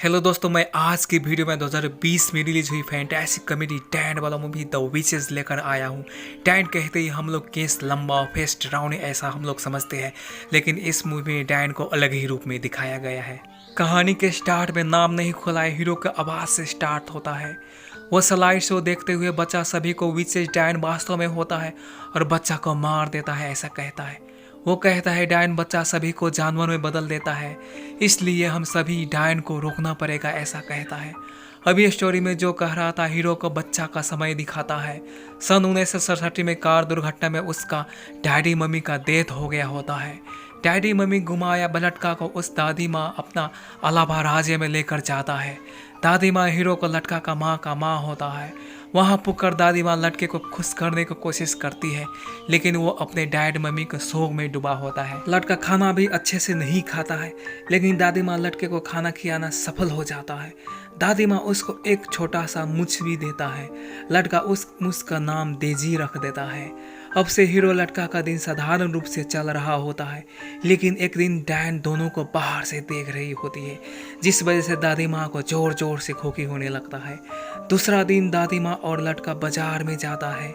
Hello दोस्तों, मैं आज की वीडियो में 2020 में रिलीज हुई फैंटास्टिक कॉमेडी डैन वाला मूवी द विचेस लेकर आया हूँ। डैन कहते ही हम लोग केस लंबा फेस डरावने ऐसा हम लोग समझते हैं, लेकिन इस मूवी में डैन को अलग ही रूप में दिखाया गया है। कहानी के स्टार्ट में नाम नहीं खुलाए हीरो का आवाज़ से स्टार्ट होता है। वो स्लाइड शो देखते हुए बच्चा सभी को विचेस डैन वास्तव में होता है और बच्चा को मार देता है ऐसा कहता है। वो कहता है डायन बच्चा सभी को जानवर में बदल देता है, इसलिए हम सभी डायन को रोकना पड़ेगा ऐसा कहता है। अभी स्टोरी में जो कह रहा था हीरो को बच्चा का समय दिखाता है। सन 1967 में कार दुर्घटना में उसका डैडी मम्मी का डेथ हो गया होता है। डैडी मम्मी घुमाया लटका को उस दादी माँ अपना अलावा राज्य में लेकर जाता है। दादी माँ हीरो को लटका का माँ होता है। वहाँ पुकर दादी माँ लड़के को खुश करने की कोशिश करती है, लेकिन वो अपने डैड मम्मी के शोक में डूबा होता है। लड़का खाना भी अच्छे से नहीं खाता है, लेकिन दादी माँ लड़के को खाना खिलाना सफल हो जाता है। दादी माँ उसको एक छोटा सा मुछ भी देता है। लड़का उस मुछ का नाम डेजी रख देता है। अब से हीरो लड़का का दिन साधारण रूप से चल रहा होता है, लेकिन एक दिन डैन दोनों को बाहर से देख रही होती है, जिस वजह से दादी माँ को जोर जोर से खोखी होने लगता है। दूसरा दिन दादी माँ और लड़का बाजार में जाता है।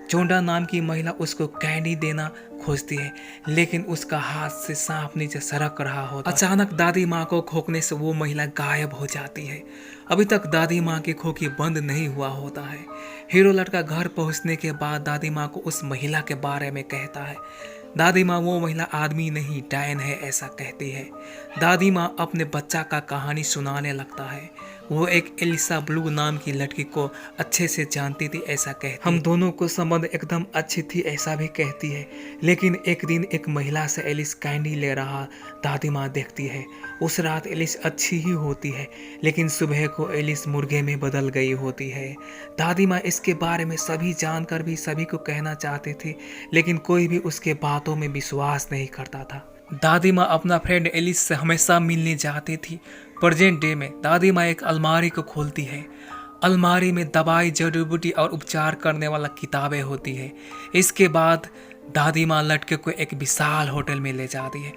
चोंडा नाम की महिला उसको कैंडी देना खोजती है, लेकिन उसका हाथ से सांप नीचे सरक रहा होता है। अचानक दादी माँ को खोखने से वो महिला गायब हो जाती है। अभी तक दादी माँ की खोखी बंद नहीं हुआ होता है। हीरो लड़का घर पहुँचने के बाद दादी माँ को उस महिला के बारे में कहता है। दादी माँ वो महिला आदमी नहीं डायन है ऐसा कहती है। दादी माँ अपने बच्चा का कहानी सुनाने लगता है। वो एक एलिसा ब्लू नाम की लड़की को अच्छे से जानती थी ऐसा कहती। हम दोनों को संबंध एकदम अच्छी थी ऐसा भी कहती है, लेकिन एक दिन एक महिला से एलिस कैंडी ले रहा दादी माँ देखती है। उस रात एलिस अच्छी ही होती है, लेकिन सुबह को एलिस मुर्गे में बदल गई होती है। दादी माँ इसके बारे में सभी जानकर भी सभी को कहना चाहते थे, लेकिन कोई भी उसके बातों में विश्वास नहीं करता था। दादी माँ अपना फ्रेंड एलिस से हमेशा मिलने जाती थी। प्रेजेंट डे में दादी माँ एक अलमारी को खोलती है। अलमारी में दवाई, जड़ी बूटी और उपचार करने वाला किताबें होती है। इसके बाद दादी माँ लड़के को एक विशाल होटल में ले जाती है।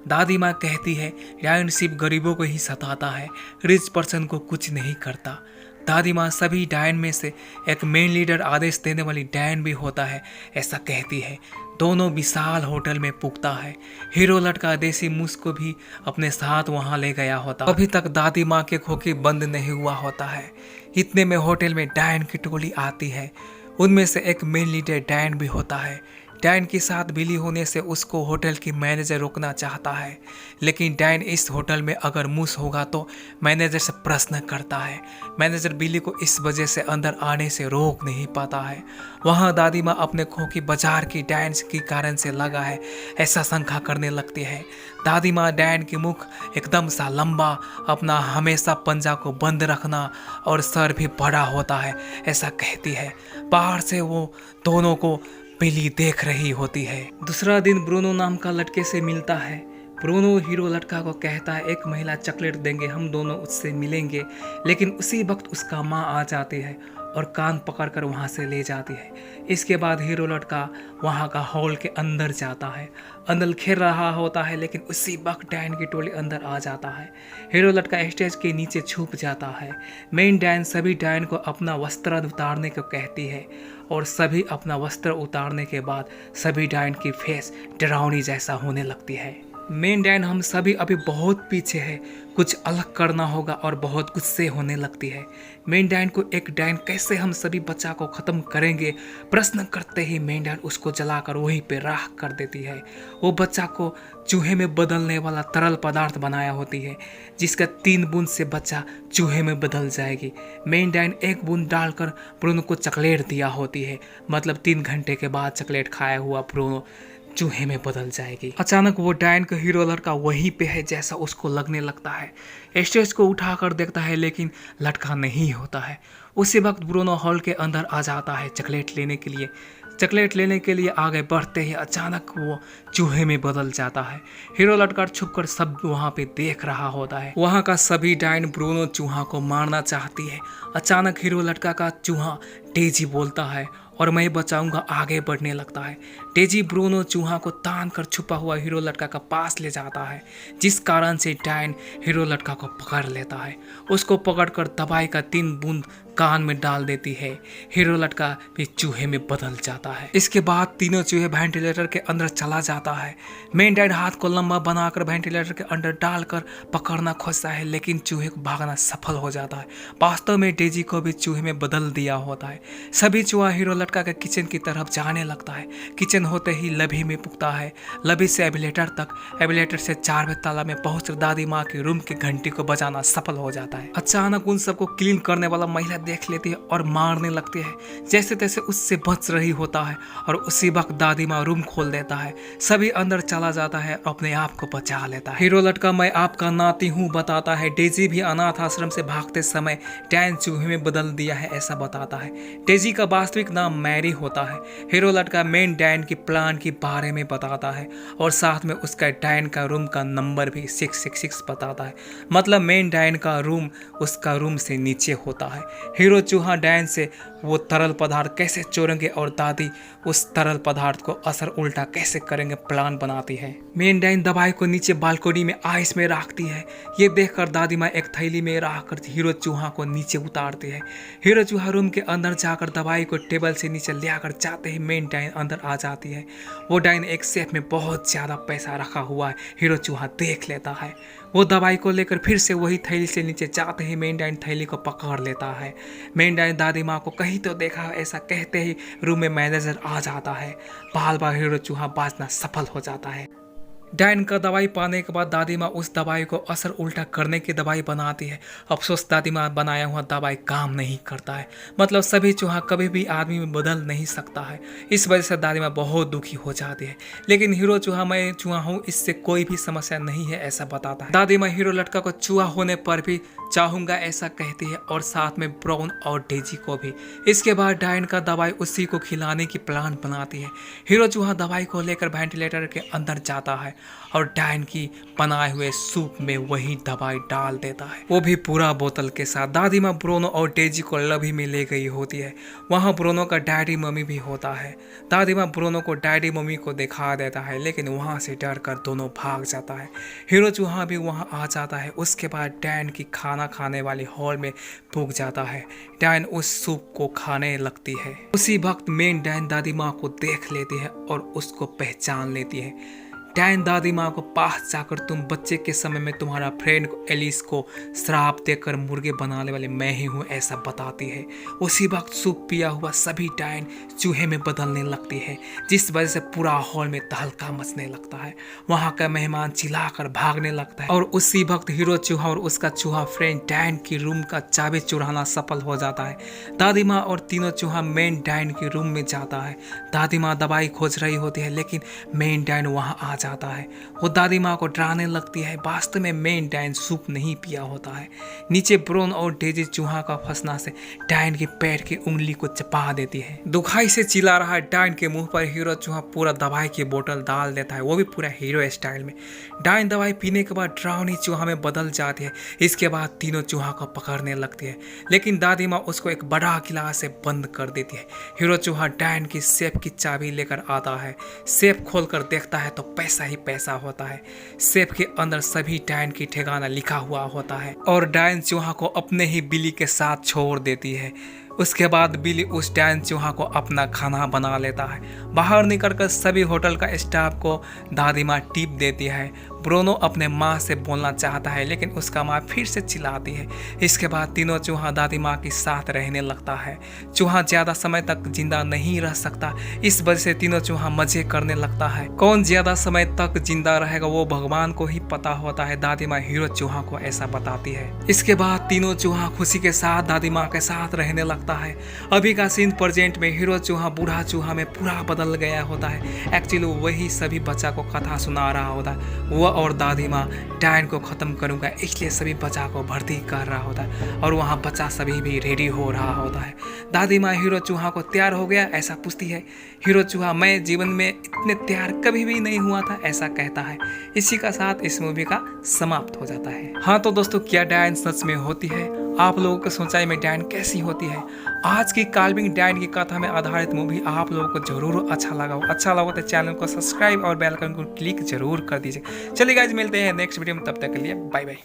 दादी माँ कहती है डायन सिर्फ गरीबों को ही सताता है, रिच पर्सन को कुछ नहीं करता। दादी माँ सभी डायन में से एक मेन लीडर आदेश देने वाली डायन भी होता है ऐसा कहती है। दोनों विशाल होटल में पुगता है। हीरो लड़का देसी मूस को भी अपने साथ वहां ले गया होता। अभी तक दादी माँ के खोखी बंद नहीं हुआ होता है। इतने में होटल में डायन की टोली आती है। उनमें से एक मेन लीडर डायन भी होता है। डायन के साथ बिली होने से उसको होटल की मैनेजर रोकना चाहता है, लेकिन डायन इस होटल में अगर मूस होगा तो मैनेजर से प्रश्न करता है। मैनेजर बिली को इस वजह से अंदर आने से रोक नहीं पाता है। वहाँ दादी माँ अपने खोखी बाजार की डायन के कारण से लगा है ऐसा शंका करने लगती है। दादी माँ डायन की मुख एकदम सा लंबा, अपना हमेशा पंजा को बंद रखना और सर भी बड़ा होता है ऐसा कहती है। बाहर से वो दोनों को बिली देख रही होती है। दूसरा दिन ब्रूनो नाम का लड़के से मिलता है। ब्रूनो हीरो लड़का को कहता है एक महिला चॉकलेट देंगे, हम दोनों उससे मिलेंगे, लेकिन उसी वक्त उसका माँ आ जाती है और कान पकड़कर वहाँ से ले जाती है। इसके बाद हीरो लड़का वहाँ का हॉल के अंदर जाता है। अंदर खेल रहा होता है, लेकिन उसी वक्त डायन की टोली अंदर आ जाता है। हीरो लड़का स्टेज के नीचे छुप जाता है। मेन डायन सभी डायन को अपना वस्त्र उतारने को कहती है और सभी अपना वस्त्र उतारने के बाद सभी डायन की फेस डरावनी जैसा होने लगती है। मेन डायन हम सभी अभी बहुत पीछे है, कुछ अलग करना होगा और बहुत गुस्से होने लगती है। मेन डायन को एक डायन कैसे हम सभी बच्चा को ख़त्म करेंगे प्रश्न करते ही मेन डायन उसको जलाकर वहीं पे राख कर देती है। वो बच्चा को चूहे में बदलने वाला तरल पदार्थ बनाया होती है, जिसका 3 बूंद से बच्चा चूहे में बदल जाएगी। मेन डायन 1 बूंद डालकर ब्रूनो को चॉकलेट दिया होती है, मतलब 3 घंटे के बाद चॉकलेट खाया हुआ ब्रूनो चूहे में बदल जाएगी। अचानक वो डायन का हीरो लड़का वहीं पे है जैसा उसको लगने लगता है। स्टेज को उठाकर देखता है, लेकिन लड़का नहीं होता है। उसी वक्त ब्रूनो हॉल के अंदर आ जाता है चॉकलेट लेने के लिए। चॉकलेट लेने के लिए आगे बढ़ते ही अचानक वो चूहे में बदल जाता है। हीरो लड़का छुपकर सब वहाँ पे देख रहा होता है। वहाँ का सभी डायन ब्रूनो चूहा को मारना चाहती है। अचानक हीरो लड़का का चूहा डेजी बोलता है और मैं बचाऊंगा आगे बढ़ने लगता है। डेजी ब्रूनो चूहा को तान कर छुपा हुआ हीरो लड़का का पास ले जाता है, जिस कारण से डायन हीरो लड़का को पकड़ लेता है। उसको पकड़कर दवाई का 3 बूंद कान में डाल देती है। हीरो लड़का भी चूहे में बदल जाता है। इसके बाद तीनों चूहे वेंटिलेटर के अंदर चला जाता है। मेन डायन हाथ को लंबा बनाकर वेंटिलेटर के अंदर डालकर पकड़ना खोजता है, लेकिन चूहे को भागना सफल हो जाता है। वास्तव में डेजी को भी चूहे में बदल दिया होता है। सभी चूहा हीरो लड़का के किचन की तरफ जाने लगता है। किचन होते ही लभी में पुगता है। लभी से एविलेटर तक, एविलेटर से 4वें ताला में पहुंच दादी माँ की रूम की घंटी को बजाना सफल हो जाता है। अचानक उन सबको क्लीन करने वाला महिला देख लेती है और मारने लगती है। जैसे तैसे उससे बच रही होता है और उसी वक्त दादी माँ रूम खोल देता है। सभी अंदर चला जाता है और अपने आप को बचा लेता है। हीरो लड़का मैं आपका नाती हूँ बताता है। डेजी भी अनाथ आश्रम से भागते समय डायन चूहे में बदल दिया है ऐसा बताता है। डेजी का वास्तविक नाम मैरी होता है। हीरो लड़का मेन डायन की प्लान के बारे में बताता है और साथ में उसका डायन का रूम का नंबर भी 666 बताता है। मतलब मेन डायन का रूम उसका रूम से नीचे होता है। हीरो चूहा डायन से वो तरल पदार्थ कैसे चोरेंगे और दादी उस तरल पदार्थ को असर उल्टा कैसे करेंगे प्लान बनाती है। मेन डायन दवाई को नीचे बालकोनी में आइस में रखती है। ये देखकर दादी माँ एक थैली में रखकर हीरो चूहा को नीचे उतारती है। हीरो चूहा रूम के अंदर जाकर दवाई को टेबल से नीचे ले आकर जाते ही मेन डायन अंदर आ जाती है। वो डायन एक सेफ में बहुत ज़्यादा पैसा रखा हुआ है। हीरो चूहा देख लेता है। वो दवाई को लेकर फिर से वही थैली से नीचे जाते ही मेन डायन थैली को पकड़ लेता है। मेन डायन दादी माँ को कहीं तो देखा ऐसा कहते ही रूम में मैनेजर आ जाता है। बाल बाल हीरो चूहा बाजना सफल हो जाता है। डायन का दवाई पाने के बाद दादी माँ उस दवाई को असर उल्टा करने की दवाई बनाती है। अफसोस दादी माँ बनाया हुआ दवाई काम नहीं करता है। मतलब सभी चूहा कभी भी आदमी में बदल नहीं सकता है। इस वजह से दादी माँ बहुत दुखी हो जाती है। लेकिन हीरो चूहा मैं चूहा हूँ, इससे कोई भी समस्या नहीं है ऐसा बताता है। दादी माँ हीरो लड़का को चूहा होने पर भी चाहूँगा ऐसा कहती है और साथ में ब्राउन और डेजी को भी। इसके बाद डायन का दवाई उसी को खिलाने की प्लान बनाती है। हीरो चूहा दवाई को लेकर वेंटिलेटर के अंदर जाता है और डायन की बनाए हुए सूप में वही दवाई डाल देता है, वो भी पूरा बोतल के साथ। दादी माँ ब्रोनो और डेजी को लभी में ले गई होती है। वहाँ ब्रोनो का डैडी मम्मी भी होता है। दादी माँ ब्रोनो को डैडी मम्मी को दिखा देता है, लेकिन वहाँ से डर कर दोनों भाग जाता है। हीरो चूहा भी वहाँ आ जाता है। उसके बाद डायन की खाना खाने वाले हॉल में पुग जाता है। डायन उस सूप को खाने लगती है। उसी वक्त मेन डायन दादी माँ को देख लेती है और उसको पहचान लेती है। डायन दादी माँ को पास जाकर तुम बच्चे के समय में तुम्हारा फ्रेंड एलिस को श्राप देकर मुर्गे बनाने वाले मैं ही हूँ ऐसा बताती है। उसी वक्त सूप पिया हुआ सभी डायन चूहे में बदलने लगती है, जिस वजह से पूरा हॉल में तहलका मचने लगता है। वहाँ का मेहमान चिल्लाकर भागने लगता है और उसी वक्त हीरो चूहा और उसका चूहा फ्रेंड डायन की रूम का चाबी चुराना सफल हो जाता है। दादी माँ और तीनों चूहा मेन डायन की रूम में जाता है। दादी माँ दवाई खोज रही होती है, लेकिन मेन डायन वहाँ आ जाता है। वो दादी माँ को डराने लगती है। वास्तव में मेन डायन सूप नहीं पिया होता है। नीचे ब्रोन और डेजी चूहा का फंसना से डायन के पैर की उंगली को चपा देती है। दुखाई से चिल्ला रहा डायन के मुंह पर हीरो चूहा पूरा दवाई की बोतल डाल देता है, वो भी पूरा हीरो स्टाइल में। डायन दवाई पीने के बाद ड्राउनी चूहा में बदल जाती है। इसके बाद तीनों चूहा को पकड़ने लगती है, लेकिन दादी माँ उसको एक बड़ा गिलास से बंद कर देती है। हीरो चूहा डायन की सेफ की चाबी लेकर आता है। सेफ खोलकर देखता है तो पैसा ही पैसा होता है। सेफ के अंदर सभी डायन की ठिकाना लिखा हुआ होता है और डायन चूहा को अपने ही बिल्ली के साथ छोड़ देती है। उसके बाद बिल्ली उस डायन चूहा को अपना खाना बना लेता है। बाहर निकलकर सभी होटल का स्टाफ को दादी माँ टिप देती है। ब्रोनो अपने माँ से बोलना चाहता है, लेकिन उसका माँ फिर से चिल्लाती है। इसके बाद तीनों चूहा दादी माँ के साथ रहने लगता है। चूहा ज्यादा समय तक जिंदा नहीं रह सकता, इस वजह से तीनों चूहा मजे करने लगता है। कौन ज्यादा समय तक जिंदा रहेगा वो भगवान को ही पता होता है, दादी माँ हीरो चूहा को ऐसा बताती है। इसके बाद तीनों चूहा खुशी के साथ दादी माँ के साथ रहने लगता है। अभी का सीन प्रेजेंट में हीरो चूहा बूढ़ा चूहा में पूरा बदल गया होता है। एक्चुअली वही सभी बच्चा को कथा सुना रहा होता है। वो और दादी माँ डायन को खत्म करूंगा इसलिए सभी बच्चा को भर्ती कर रहा होता है और वहाँ बच्चा सभी भी रेडी हो रहा होता है। दादी माँ हीरो चूहा को तैयार हो गया ऐसा पूछती है। हीरो चूहा मैं जीवन में इतने तैयार कभी भी नहीं हुआ था ऐसा कहता है। इसी का साथ इस मूवी का समाप्त हो जाता है। हाँ तो दोस्तों, क्या डायन सच में होती है? आप लोगों की सोचाई में डैन कैसी होती है। आज की काल्विन डैन की कथा में आधारित मूवी आप लोगों को जरूर अच्छा लगा तो चैनल को सब्सक्राइब और बेल आइकन को क्लिक जरूर कर दीजिए। चलिए गाइज, मिलते हैं नेक्स्ट वीडियो में, तब तक के लिए बाय बाय।